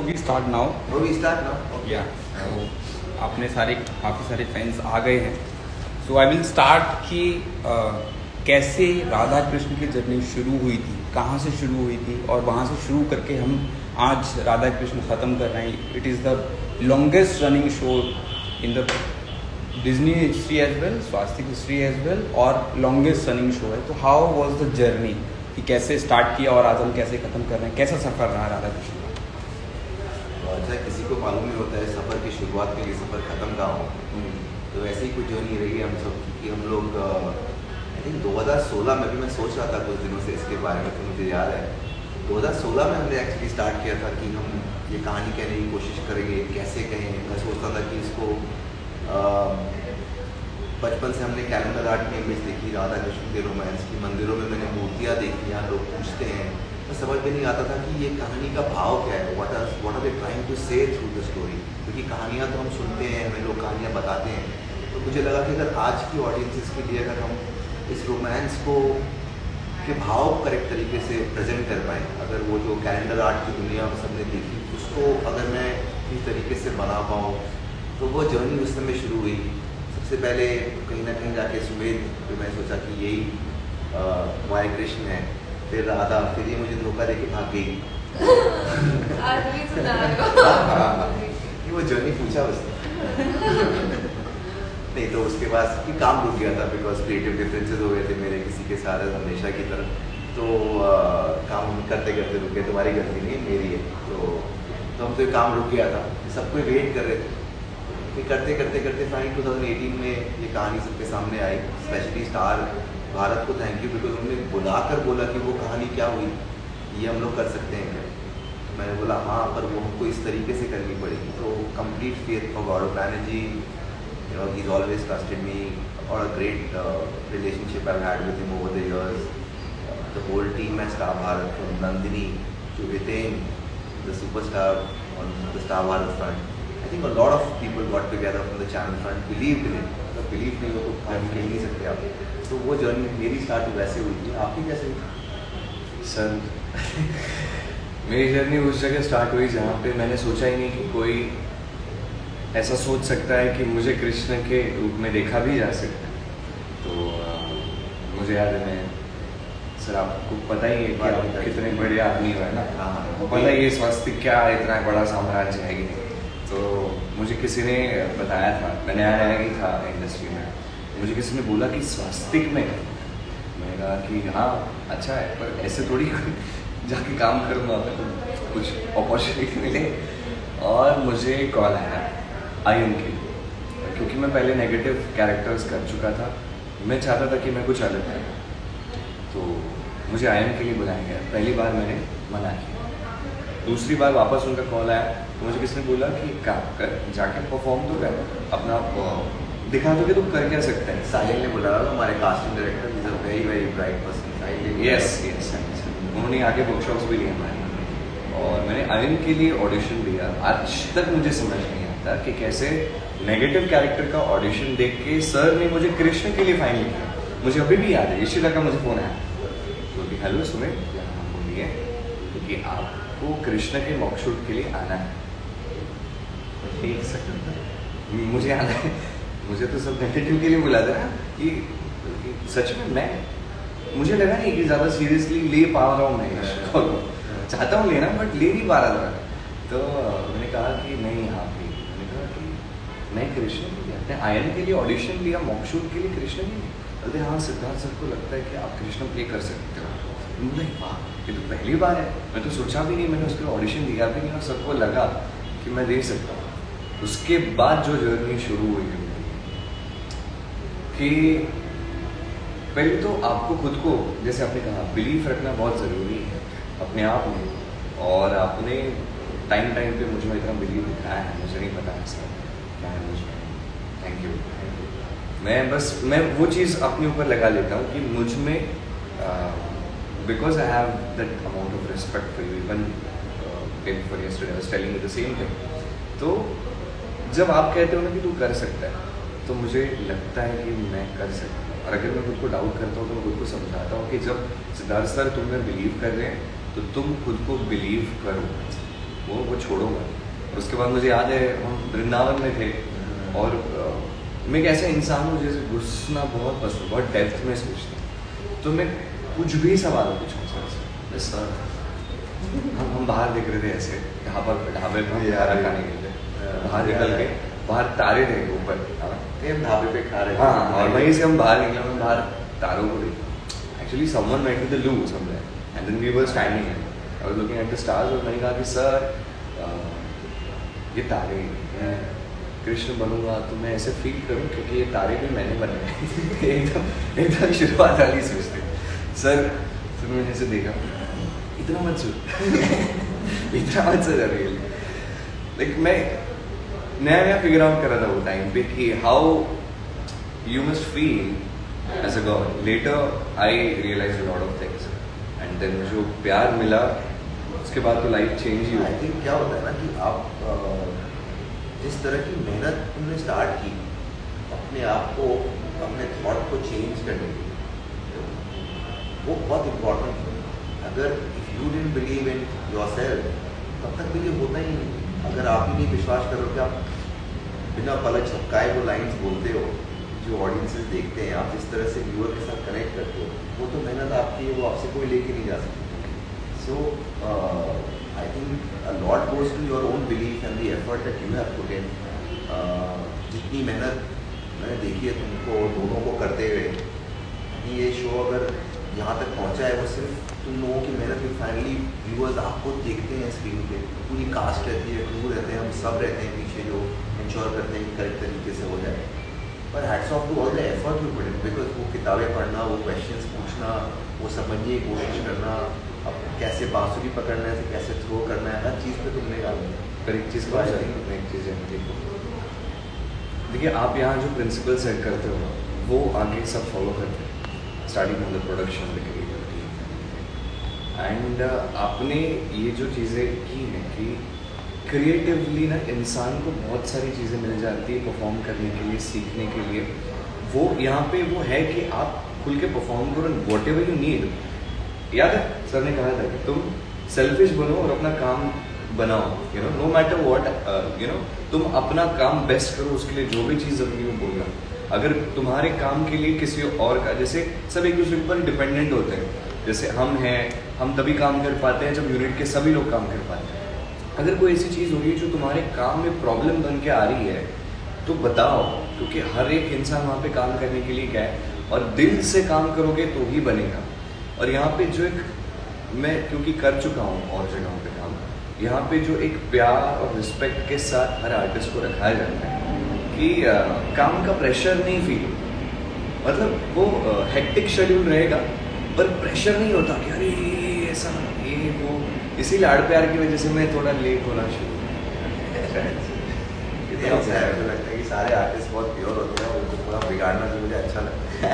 We start now. Okay. या आपने काफ़ी सारे फैंस आ गए हैं, सो आई विल स्टार्ट कि कैसे राधा कृष्ण की जर्नी शुरू हुई थी, कहाँ से शुरू हुई थी, और वहाँ से शुरू करके हम आज राधा कृष्ण ख़त्म कर रहे हैं। It is the longest running show in the Disney history as well, Swastik history as well, और लॉन्गेस्ट रनिंग शो है। तो हाउ वॉज द जर्नी कि कैसे स्टार्ट किया और आज हम कैसे ख़त्म कर रहे हैं, कैसा सफ़र रहा राधा कृष्ण का? अच्छा, किसी को मालूम नहीं होता है सफ़र की शुरुआत के लिए सफ़र ख़त्म कहाँ हो। तो ऐसे ही कुछ जर्नी रही है हम सब की। हम लोग आई थिंक 2016 में भी मैं सोच रहा था कुछ दिनों से इसके बारे में, तो मुझे याद है 2016 में हमने एक्चुअली स्टार्ट किया था कि हम ये कहानी कहने की कोशिश करेंगे, कैसे कहें। मैं सोचता था कि इसको बचपन से हमने कैलेंडर आर्ट में इमेज देखी राधा कृष्ण के रोमांस की, मंदिरों में मैंने मूर्तियाँ देखी, यहाँ लोग पूछते हैं, तो समझ में नहीं आता था कि ये कहानी का भाव क्या है, what are they trying to say through the story. क्योंकि कहानियाँ तो हम सुनते हैं, हमें लोग कहानियाँ बताते हैं, तो मुझे लगा कि अगर आज की ऑडियंसिस के लिए अगर हम इस रोमांस को के भाव करेक्ट तरीके से प्रेजेंट कर पाएँ, अगर वो जो कैलेंडर आर्ट की दुनिया सबने देखी उसको अगर मैं इस तरीके से बना पाऊँ, तो वो जर्नी उस समय शुरू हुई। सबसे पहले कहीं ना कहीं जाके सुमेध, तो मैं सोचा कि यही हमारे कृष्ण है, फिर राधा, फिर ये मुझे धोखा देके भाग गई। आज भी सुना रहे कि वो जर्नी पूछा उसने। नहीं तो उसके बाद कि काम रुक गया था, बिकॉज क्रिएटिव डिफरेंसेस हो गए थे मेरे किसी के साथ हमेशा की तरह। तो काम करते करते रुके, तुम्हारी गलती नहीं मेरी है। तो हम तो काम रुक गया था, सबको वेट कर रहे थे। फिर करते करते करते फाइनली 2018 में ये कहानी सबके सामने आई। स्पेशली स्टार भारत को थैंक यू, बिकॉज उन्होंने बुलाकर बोला कि वो कहानी क्या हुई, ये हम लोग कर सकते हैं क्या। तो मैंने बोला हाँ, पर वो हमको इस तरीके से करनी पड़ेगी। तो complete faith for Gaurav Banerjee, he is always trusted me, और a great relationship I had with him over the years. The whole team है star Bharat, from Nandini to Vitan, the superstar on the star Bharat front. I think a lot of people got together from the channel front, believed in it. अगर believe नहीं हो तो कहानी कह नहीं सकते आप। तो वो जर्नी मेरी स्टार्ट वैसे हुई थी, आपकी कैसे हुई? सर मेरी जर्नी उस जगह स्टार्ट हुई जहाँ पे मैंने सोचा ही नहीं कि कोई ऐसा सोच सकता है कि मुझे कृष्ण के रूप में देखा भी जा सकता है। तो मुझे याद है, मैं सर आपको पता ही है कि आप कितने बड़े आदमी हो, है ना। पता ही है स्वास्तिक क्या इतना बड़ा साम्राज्य है कि नहीं। तो मुझे किसी ने बताया था, मैं नया ही था इंडस्ट्री में, मुझे किसी ने बोला कि स्वास्तिक में, मैंने कहा कि हाँ अच्छा है, पर ऐसे थोड़ी जाके काम करूँगा, कुछ अपॉर्चुनिटी मिले। और मुझे कॉल आया आयन के, क्योंकि मैं पहले नेगेटिव कैरेक्टर्स कर चुका था, मैं चाहता था कि मैं कुछ अलग करूँ। तो मुझे आयन के लिए बुलाया गया। पहली बार मैंने मना किया, दूसरी बार वापस उनका कॉल आया तो मुझे किसने बोला कि काम कर, जाके परफॉर्म तो कर, अपना दिखा दो कि तुम कर क्या सकते हैं। साहिल ने बोला हमारे casting director, is a very very bright person, Sahil. Yes yes, उन्होंने आके वर्कशॉप्स भी लिए हमारे, और मैंने आयन के लिए ऑडिशन दिया। आज तक मुझे समझ नहीं आता कि कैसे नेगेटिव कैरेक्टर का ऑडिशन देख के सर ने मुझे कृष्ण के लिए फाइनल किया। मुझे अभी भी याद है, इशिता का मुझे फ़ोन आया, तो हेलो सुमित, बोलिए, क्योंकि आपको कृष्ण के मॉकशूट के लिए आना है। ठीक सर, मुझे आना है, मुझे तो सब नेगेटिव के लिए बुला था कि सच में मुझे लगा नहीं कि ज़्यादा सीरियसली ले पा रहा हूँ मैं इसको, चाहता हूँ लेना बट ले नहीं पा रहा था। तो मैंने कहा कि नहीं यहाँ पे, मैंने कहा कि मैं कृष्ण के लिए, अपने आयन के लिए ऑडिशन लिया, मॉकशूट के लिए कृष्ण के लिए। बोलते हाँ सिद्धार्थ सर को लगता है कि आप कृष्ण प्ले कर सकते हो। बोले वाह, ये तो पहली बार है, मैं तो सोचा भी नहीं, मैंने उसके लिए ऑडिशन दिया भी नहीं, और सबको लगा कि मैं दे सकता हूँ। उसके बाद जो जर्नी शुरू हुई कि पहले तो आपको खुद को, जैसे आपने कहा, बिलीफ रखना बहुत ज़रूरी है अपने आप में। और आपने टाइम पे मुझे इतना बिलीव दिखाया है, मुझे नहीं पता ऐसा क्या है मुझे। Thank you. मैं वो चीज़ अपने ऊपर लगा लेता हूँ कि मुझ में, because I have that amount of respect for you, even for yesterday I was telling you the same thing. तो जब आप कहते हो ना कि तू कर सकता है, तो मुझे लगता है कि मैं कर सकता हूँ। और अगर मैं खुद को डाउट करता हूँ तो मैं खुद को समझाता हूँ कि जब सिद्धार्थ सर तुम में बिलीव कर रहे हैं तो तुम खुद को बिलीव करो। वो छोड़ूंगा। उसके बाद मुझे याद है हम वृंदावन में थे और मैं एक ऐसा इंसान हूँ जैसे घुसना बहुत पसंद, बहुत डेप्थ में सोचता हूँ। तो मैं कुछ भी सवाल पूछूँ सर से, सर हम बाहर देख रहे थे ऐसे ढाबे पर खाना खाने के लिए, बाहर निकल के बाहर तारे थे ऊपर, हम ढाबे पे खा रहे थे। हाँ, और वहीं से हम बाहर निकले, मैं बाहर तारों को देखा। Actually someone went to the loo somewhere and then we were standing I was looking at the stars और मैंने कहा कि सर ये तारे मैं कृष्ण बनूंगा तो मैं ऐसे फील करूं क्योंकि ये तारे भी मैंने बनाए। एकदम शुरुआत वाली सोचते सर मैंने ऐसे देखा, इतना मत सोच इतना मत सोच रियली। लाइक मैं नया फिगर आउट कर रहा था वो टाइम पे कि how you must feel as a god. Later I realise a lot of things and then जो प्यार मिला उसके बाद तो लाइफ चेंज ही हुई। आई थिंक क्या होता है ना कि आप जिस तरह की मेहनत तुमने स्टार्ट की अपने आप को, अपने थॉट को चेंज करने की, वो बहुत इम्पोर्टेंट है। अगर if you didn't believe in yourself तब तक भी ये होता ही नहीं। अगर आप ही नहीं विश्वास करोगे, आप बिना पलक झपकाए वो लाइंस बोलते हो, जो ऑडियंसेस देखते हैं, आप जिस तरह से व्यूअर के साथ कनेक्ट करते हो, वो तो मेहनत आपकी है, वो आपसे कोई लेके नहीं जा सकता। So I think a lot goes to your own belief and the effort that you have put in. जितनी मेहनत मैंने देखी है तुमको दोनों को करते हुए, ये शो अगर यहाँ तक पहुँचा है वो सिर्फ तुम लोगों की मेहनत में। फाइनली व्यूअर्स आपको देखते हैं स्क्रीन पे, पूरी कास्ट रहती है, क्रू रहते हैं, हम सब रहते हैं पीछे जो इंश्योर करते हैं कि करेक्ट तरीके से हो जाए। पर hats off to all the effort you put in, because वो किताबें पढ़ना, वो क्वेश्चंस पूछना, वो समझने की कोशिश करना, अब कैसे बांसुरी पकड़ना है, कैसे थ्रो करना है, हर चीज़ पे तुमने काम पर एक चीज़ को एक चीज़ है, देखिए आप यहाँ जो प्रिंसिपल सेट करते हो वो आगे सब फॉलो करते हैं, starting from the production the creativity. And आपने ये जो चीज़ें की हैं कि क्रिएटिवली ना इंसान को बहुत सारी चीज़ें मिल जाती है परफॉर्म करने के लिए, सीखने के लिए। वो यहाँ पे वो है कि आप खुल के परफॉर्म करो, वॉट एवर यू नीड। याद है सर ने कहा था कि तुम सेल्फिश बनो और अपना काम बनाओ, you know, no matter what, you know, तुम अपना काम बेस्ट करो, उसके लिए जो भी चीज़ जरूरी हो बोलना। अगर तुम्हारे काम के लिए किसी और का, जैसे सब एक दूसरे पर डिपेंडेंट होते हैं, जैसे हम हैं, हम तभी काम कर पाते हैं जब यूनिट के सभी लोग काम कर पाते हैं। अगर कोई ऐसी चीज़ हो रही है जो तुम्हारे काम में प्रॉब्लम बन के आ रही है तो बताओ, क्योंकि हर एक इंसान वहाँ पे काम करने के लिए क्या है, और दिल से काम करोगे तो ही बनेगा। और यहाँ पे जो एक मैं क्योंकि कर चुका हूँ और जगहों पे काम, यहाँ पे जो एक प्यार और रिस्पेक्ट के साथ हर आर्टिस्ट को रखाया जाता है कि काम का प्रेशर नहीं फील, मतलब वो हेक्टिक शेड्यूल रहेगा पर प्रेशर नहीं होता कि अरे ऐसा ये वो। इसी लाड़ प्यार की वजह से मैं थोड़ा लेट होना शुरू मुझे लगता है कि सारे आर्टिस्ट बहुत प्योर होते हैं और उनको थोड़ा बिगाड़ना भी मुझे अच्छा लगता है।